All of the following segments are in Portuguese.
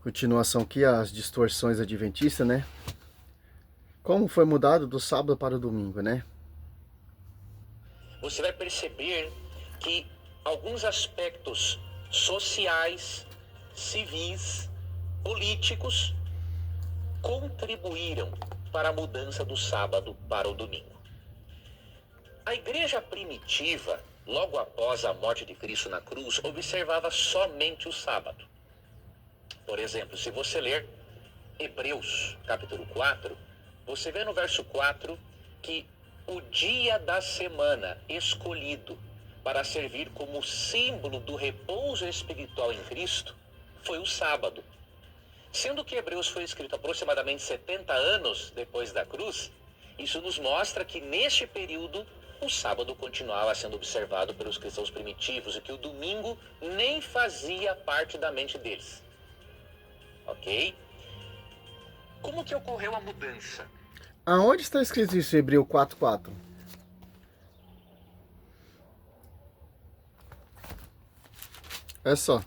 Continuação aqui, as distorções adventistas, né? Como foi mudado do sábado para o domingo, né? Você vai perceber que alguns aspectos sociais, civis, políticos contribuíram para a mudança do sábado para o domingo. A igreja primitiva, logo após a morte de Cristo na cruz, observava somente o sábado. Por exemplo, se você ler Hebreus, capítulo 4, você vê no verso 4 que o dia da semana escolhido para servir como símbolo do repouso espiritual em Cristo foi o sábado. Sendo que Hebreus foi escrito aproximadamente 70 anos depois da cruz, isso nos mostra que neste período o sábado continuava sendo observado pelos cristãos primitivos e que o domingo nem fazia parte da mente deles. Ok? Como que ocorreu a mudança? Aonde está escrito isso, Hebreu 4:4? É só.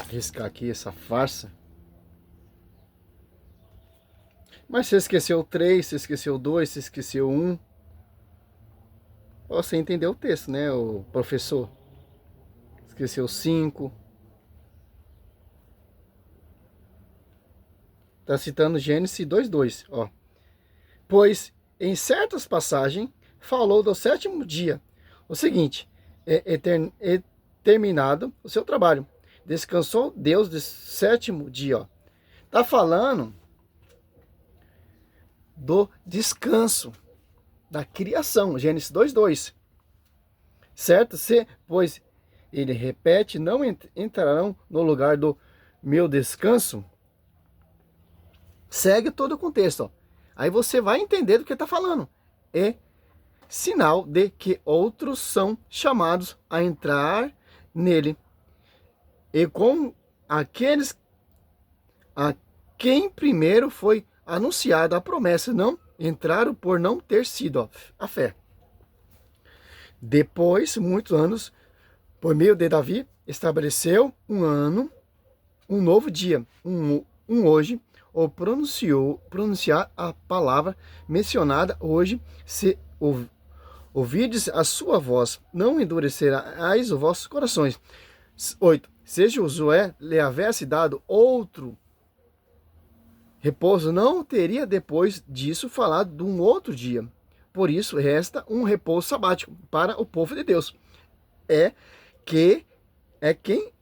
Riscar aqui essa farsa. Mas você esqueceu o 3, você esqueceu o 2, você esqueceu o 1. Você entendeu o texto, né, o professor? Esqueceu o 5. Está citando Gênesis 2:2, ó. Pois em certas passagens falou do sétimo dia. O seguinte, é terminado o seu trabalho. Descansou Deus do sétimo dia, ó. Tá falando do descanso da criação, Gênesis 2:2. Certo? Pois ele repete, não entrarão no lugar do meu descanso. Segue todo o contexto, ó. Aí você vai entender do que está falando. É sinal de que outros são chamados a entrar nele. E com aqueles a quem primeiro foi anunciada a promessa, não entraram por não ter sido, ó, a fé. Depois, muitos anos, por meio de Davi, estabeleceu um ano, um novo dia, um hoje, ou pronunciar a palavra mencionada hoje, se ouvides a sua voz, não endurecerás os vossos corações. 8. Se Josué lhe houvesse dado outro repouso, não teria depois disso falado de um outro dia. Por isso, resta um repouso sabático para o povo de Deus. Quem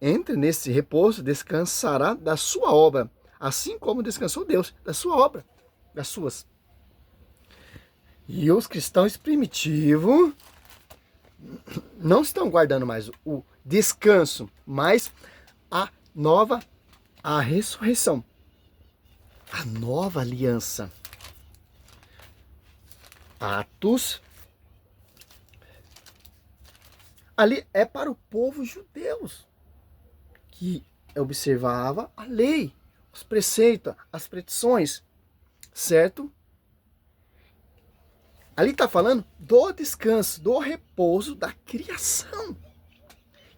entra nesse repouso descansará da sua obra, assim como descansou Deus da sua obra, das suas. E os cristãos primitivos não estão guardando mais o descanso, mas a ressurreição, a nova aliança. Atos, ali é para o povo judeu que observava a lei, os preceitos, as petições, certo? Ali está falando do descanso, do repouso da criação.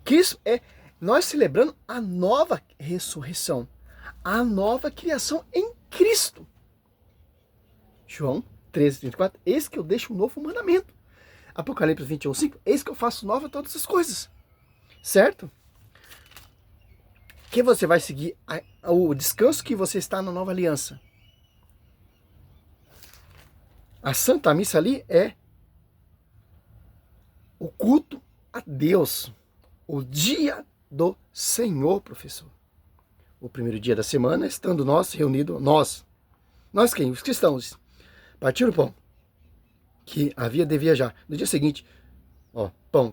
Que isso é nós celebrando a nova ressurreição, a nova criação em Cristo. João 13:34, eis que eu deixo um novo mandamento. Apocalipse 21:5, eis que eu faço nova todas as coisas. Certo? Que você vai seguir o descanso que você está na nova aliança. A Santa Missa ali é o culto a Deus. O dia do Senhor, professor. O primeiro dia da semana, estando nós reunidos, nós quem? Os cristãos. Partiram o pão, que havia de viajar. No dia seguinte,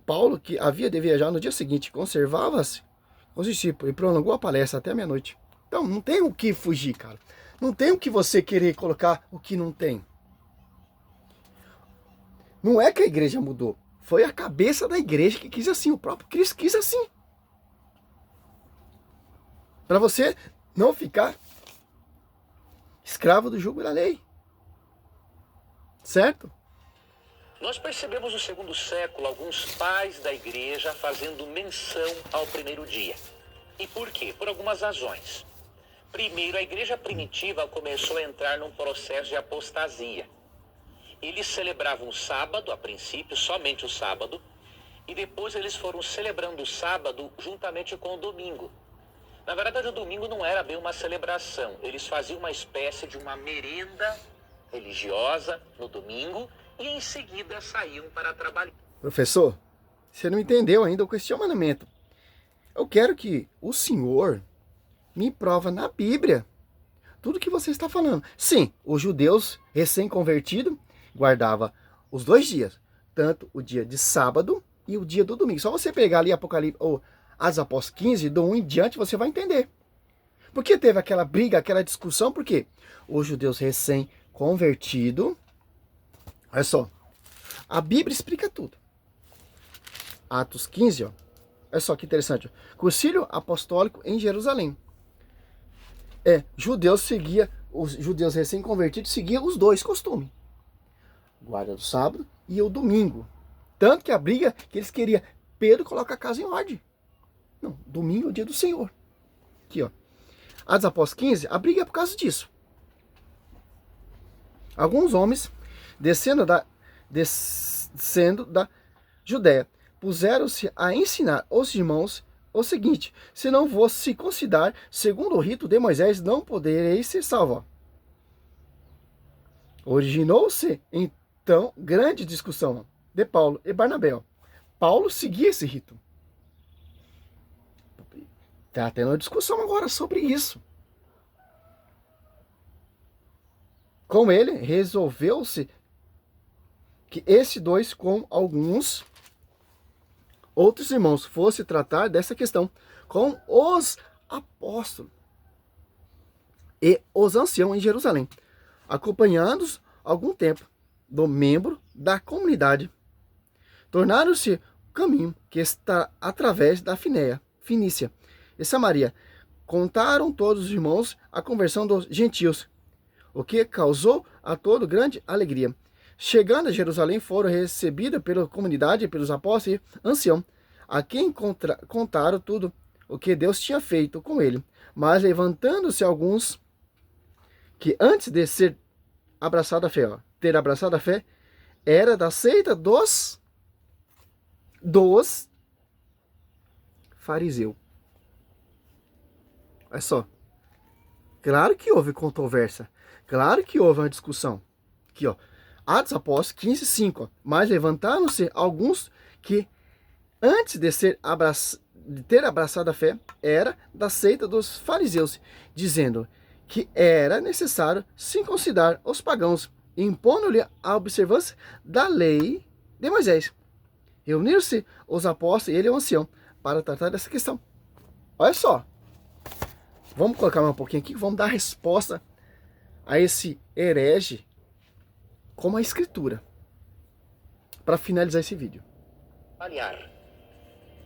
Paulo, que havia de viajar no dia seguinte, conservava-se com os discípulos e prolongou a palestra até a meia-noite. Então, não tem o que fugir, cara. Não tem o que você querer colocar o que não tem. Não é que a igreja mudou. Foi a cabeça da igreja que quis assim. O próprio Cristo quis assim. Para você não ficar escravo do jugo da lei. Certo? Nós percebemos no segundo século alguns pais da igreja fazendo menção ao primeiro dia. E por quê? Por algumas razões. Primeiro, a igreja primitiva começou a entrar num processo de apostasia. Eles celebravam o sábado, a princípio, somente o sábado, e depois eles foram celebrando o sábado juntamente com o domingo. Na verdade, o domingo não era bem uma celebração. Eles faziam uma espécie de uma merenda religiosa no domingo e em seguida saíam para trabalhar. Professor, você não entendeu ainda o questionamento. Eu quero que o senhor me prova na Bíblia tudo que você está falando. Sim, os judeus recém-convertidos guardavam os 2 dias, tanto o dia de sábado e o dia do domingo. Só você pegar ali Apocalipse ou Atos Apóstolos 15, do 1 em diante, você vai entender. Por que teve aquela briga, aquela discussão? Porque os judeus recém-convertidos, olha só, a Bíblia explica tudo. Atos 15, ó, olha só que interessante. Concílio apostólico em Jerusalém. Os judeus recém-convertidos seguiam os 2 costumes. Guarda do sábado e o domingo. Tanto que a briga que eles queriam, Pedro coloca a casa em ordem. Não, domingo é o dia do Senhor. Aqui, ó. Atos Apóstolos 15, a briga é por causa disso. Alguns homens, descendo da Judéia, puseram-se a ensinar os irmãos o seguinte: se não vos se considerar segundo o rito de Moisés, não podereis ser salvos. Originou-se então grande discussão de Paulo e Barnabé. Paulo seguia esse rito. Está tendo uma discussão agora sobre isso. Com ele, resolveu-se que esses 2, com alguns outros irmãos, fosse tratar dessa questão com os apóstolos e os anciãos em Jerusalém, acompanhando-os algum tempo do membro da comunidade. Tornaram-se o caminho que está através da Finícia e Samaria. Contaram todos os irmãos a conversão dos gentios, o que causou a todos grande alegria. Chegando a Jerusalém, foram recebidos pela comunidade e pelos apóstolos e anciãos, a quem contaram tudo o que Deus tinha feito com ele. Mas levantando-se alguns que antes de ser abraçado a fé, ter abraçado a fé, era da seita dos fariseus. Olha só. Claro que houve controvérsia. Claro que houve uma discussão. Aqui, ó. Atos Apóstolos 15, 5. Ó. Mas levantaram-se alguns que, antes de ter abraçado a fé, era da seita dos fariseus, dizendo que era necessário circuncidar os pagãos, impondo-lhe a observância da lei de Moisés. Reuniram-se os apóstolos e ele, o ancião, para tratar dessa questão. Olha só. Vamos colocar mais um pouquinho aqui, vamos dar resposta a esse herege como a escritura, para finalizar esse vídeo.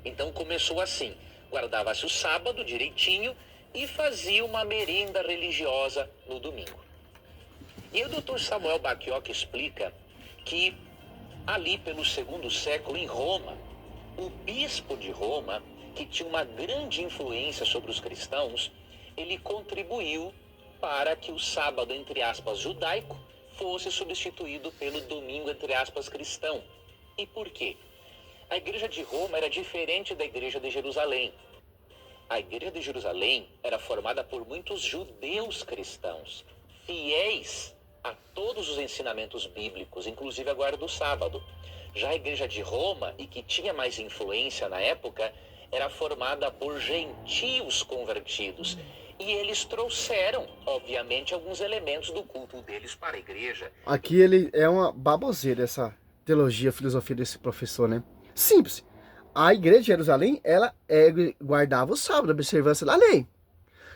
Então começou assim, guardava-se o sábado direitinho e fazia uma merenda religiosa no domingo. E o Dr. Samuel Bacchiocchi explica que ali pelo 2º século em Roma, o bispo de Roma, que tinha uma grande influência sobre os cristãos, ele contribuiu para que o sábado, entre aspas, judaico, fosse substituído pelo domingo, entre aspas, cristão. E por quê? A igreja de Roma era diferente da igreja de Jerusalém. A igreja de Jerusalém era formada por muitos judeus cristãos, fiéis a todos os ensinamentos bíblicos, inclusive a guarda do sábado. Já a igreja de Roma, e que tinha mais influência na época, era formada por gentios convertidos. E eles trouxeram, obviamente, alguns elementos do culto deles para a igreja. Aqui ele é uma baboseira, essa teologia, filosofia desse professor, né? Simples. A igreja de Jerusalém, ela guardava o sábado, a observância da lei.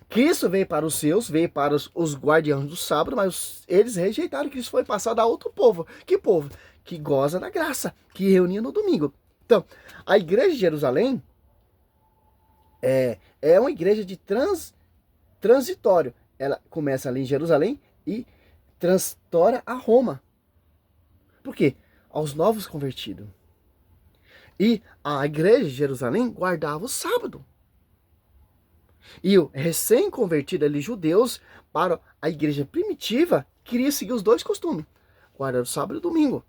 Cristo veio para os seus, veio para os guardiãos do sábado, mas eles rejeitaram. Cristo foi passado a outro povo. Que povo? Que goza da graça, que reunia no domingo. Então, a igreja de Jerusalém é uma igreja de transitório. Ela começa ali em Jerusalém e transtora a Roma. Por quê? aos novos convertidos. E a igreja de Jerusalém guardava o sábado. E o recém-convertido ali, judeus, para a igreja primitiva, queria seguir os dois costumes. Guardar o sábado e o domingo.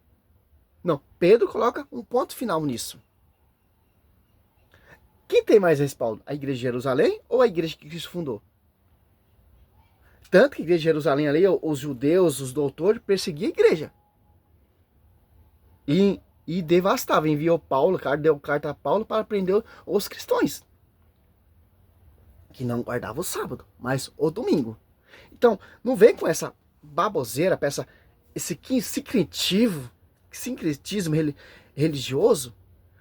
Não, Pedro coloca um ponto final nisso. Quem tem mais respaldo? A igreja de Jerusalém ou a igreja que Cristo fundou? Tanto que a igreja de Jerusalém ali, os judeus, os doutores, perseguiam a igreja. E devastava, enviou Paulo, deu carta a Paulo para prender os cristãos. Que não guardavam o sábado, mas o domingo. Então, não vem com essa baboseira, esse sincretismo religioso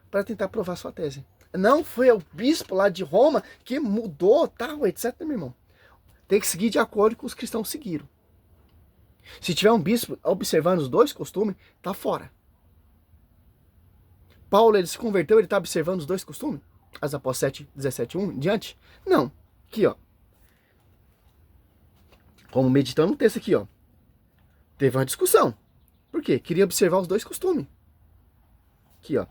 para tentar provar sua tese. Não foi o bispo lá de Roma que mudou, tal, etc, meu irmão. Tem que seguir de acordo com os cristãos seguiram. Se tiver um bispo observando os dois costumes, tá fora. Paulo, ele se converteu, ele está observando os dois costumes? As Apóstolos 7, 17, 1 em diante? Não. Aqui, ó. Como meditando no texto aqui, ó. Teve uma discussão. Por quê? Queria observar os dois costumes. Aqui, ó.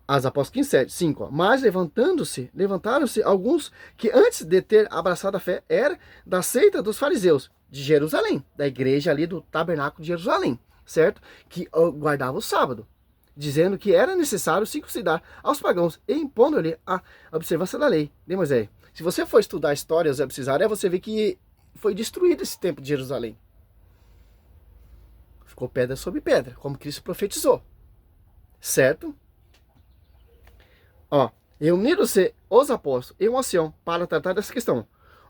As Apóstolos 15, 7, 5, ó. Mas levantaram-se alguns que antes de ter abraçado a fé era da seita dos fariseus de Jerusalém, da igreja ali do tabernáculo de Jerusalém, certo? Que guardava o sábado, dizendo que era necessário circuncidar aos pagãos e impondo-lhe a observância da lei de Moisés. Se você for estudar a história Eusébio de Cesareia, você vê que foi destruído esse templo de Jerusalém. Ficou pedra sobre pedra, como Cristo profetizou. Certo? Ó, reuniram-se os apóstolos e um ancião para tratar dessa questão.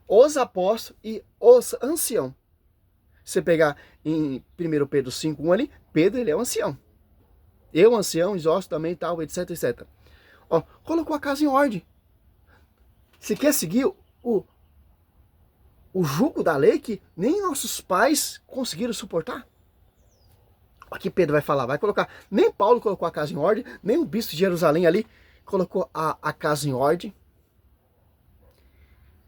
Os apóstolos e os anciãos. Se você pegar em 1 Pedro 5:1 ali, Pedro ele é um ancião. Eu, ancião, os também, tal, etc, etc. Ó, colocou a casa em ordem. Você quer seguir o jugo da lei que nem nossos pais conseguiram suportar? Aqui Pedro vai falar, vai colocar. Nem Paulo colocou a casa em ordem, nem o bispo de Jerusalém ali colocou a casa em ordem.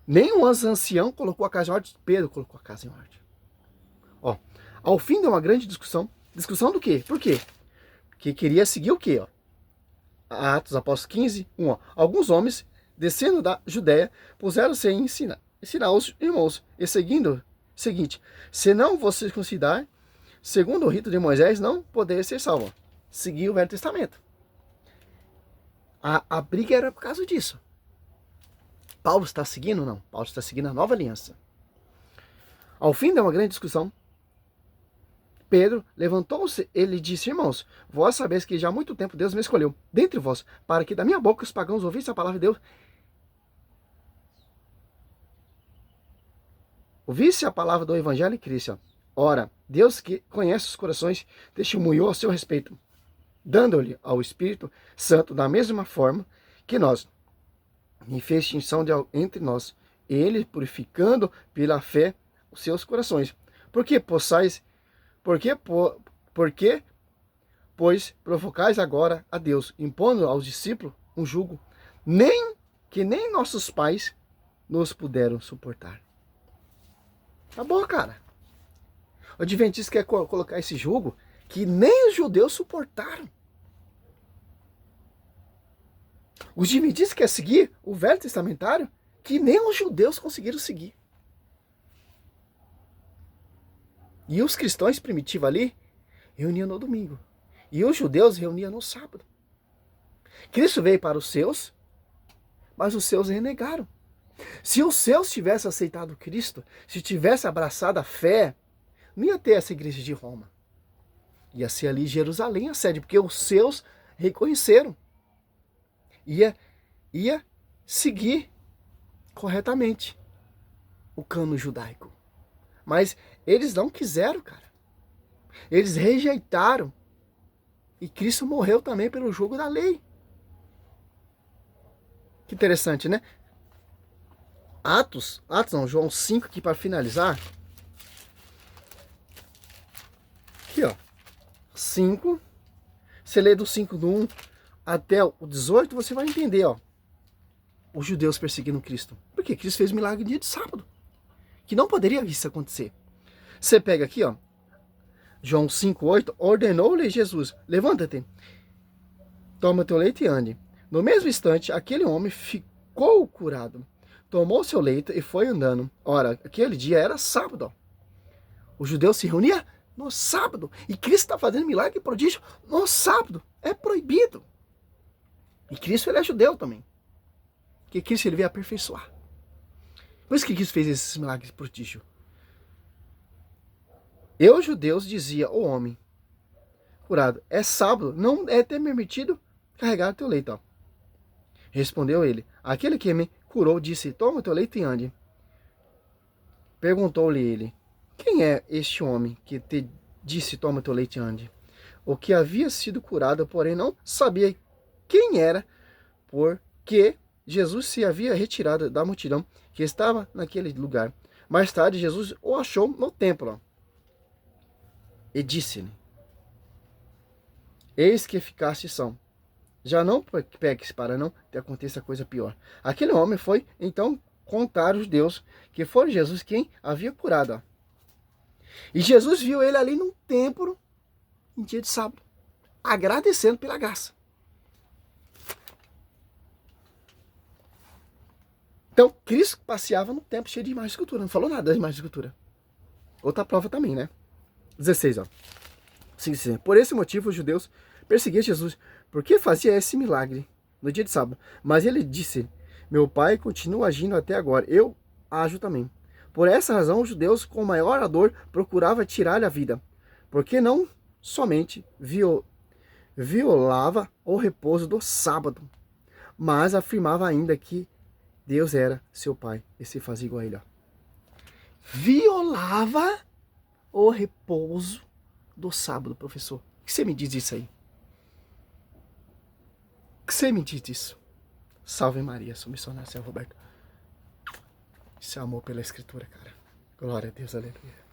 Nem o ancião colocou a casa em ordem, Pedro colocou a casa em ordem. Ó, ao fim de uma grande discussão. Discussão do quê? Por quê? Que queria seguir o quê? Ó? Atos Apóstolos 15, 1. Ó. Alguns homens, descendo da Judéia, puseram-se a ensinar os irmãos, e seguinte, se não vocês considerar, segundo o rito de Moisés, não poderia ser salvo. Seguir o Velho Testamento. A briga era por causa disso. Paulo está seguindo? Não. Paulo está seguindo a nova aliança. Ao fim de uma grande discussão, Pedro levantou-se, ele disse, irmãos, vós sabeis que já há muito tempo Deus me escolheu, dentre vós, para que da minha boca os pagãos ouvissem a palavra de Deus. Ouvisse a palavra do Evangelho e Cristo. Ora, Deus que conhece os corações, testemunhou a seu respeito, dando-lhe ao Espírito Santo da mesma forma que nós, e fez distinção entre nós, ele purificando pela fé os seus corações. Pois provocais agora a Deus, impondo aos discípulos um jugo, que nem nossos pais nos puderam suportar. Tá bom, cara. O adventista quer colocar esse jugo que nem os judeus suportaram. Os adventistas querem seguir o Velho Testamentário que nem os judeus conseguiram seguir. E os cristãos primitivos ali reuniam no domingo. E os judeus reuniam no sábado. Cristo veio para os seus, mas os seus renegaram. Se os seus tivessem aceitado Cristo, se tivessem abraçado a fé, não ia ter essa igreja de Roma. Ia ser ali Jerusalém a sede, porque os seus reconheceram. Ia seguir corretamente o cano judaico. Mas eles não quiseram, cara. Eles rejeitaram. E Cristo morreu também pelo jugo da lei. Que interessante, né? João 5 aqui para finalizar. Aqui, ó. 5. Você lê do 5 do 1 até o 18, você vai entender, ó. Os judeus perseguindo Cristo. Porque Cristo fez milagre no dia de sábado. Que não poderia isso acontecer. Você pega aqui, ó. João 5,8, ordenou-lhe Jesus, levanta-te, toma teu leito e ande. No mesmo instante, aquele homem ficou curado, tomou seu leito e foi andando. Ora, aquele dia era sábado. Ó. Os judeus se reuniam no sábado, e Cristo está fazendo milagre e prodígio no sábado. É proibido. E Cristo, ele é judeu também. Porque Cristo, ele veio aperfeiçoar. Por isso que Cristo fez esses milagres e prodígio. E os judeus dizia ao homem curado, é sábado, não é ter permitido carregar teu leito. Ó. Respondeu ele, aquele que me curou disse, toma teu leito e ande. Perguntou-lhe ele, quem é este homem que te disse, toma teu leite e ande? O que havia sido curado, porém não sabia quem era, porque Jesus se havia retirado da multidão que estava naquele lugar. Mais tarde, Jesus o achou no templo. Ó. E disse-lhe, eis que ficaste são. Já não peques para não te aconteça coisa pior. Aquele homem foi, então, contar aos judeus que foi Jesus quem havia curado. Ó. E Jesus viu ele ali no templo, em dia de sábado, agradecendo pela graça. Então, Cristo passeava no templo cheio de imagem de escultura. Não falou nada das imagens de escultura. Outra prova também, né? 16, ó. Sim. Por esse motivo, os judeus perseguiam Jesus, porque fazia esse milagre no dia de sábado. Mas ele disse, meu pai continua agindo até agora, eu ajo também. Por essa razão, os judeus, com maior dor, procuravam tirar-lhe a vida, porque não somente violava o repouso do sábado, mas afirmava ainda que Deus era seu pai e se fazia igual a ele. Ó. Violava o repouso do sábado, professor. O que você me diz disso aí? O que você me diz disso? Salve Maria, sou missionário, São Roberto. Isso é amor pela escritura, cara. Glória a Deus, aleluia.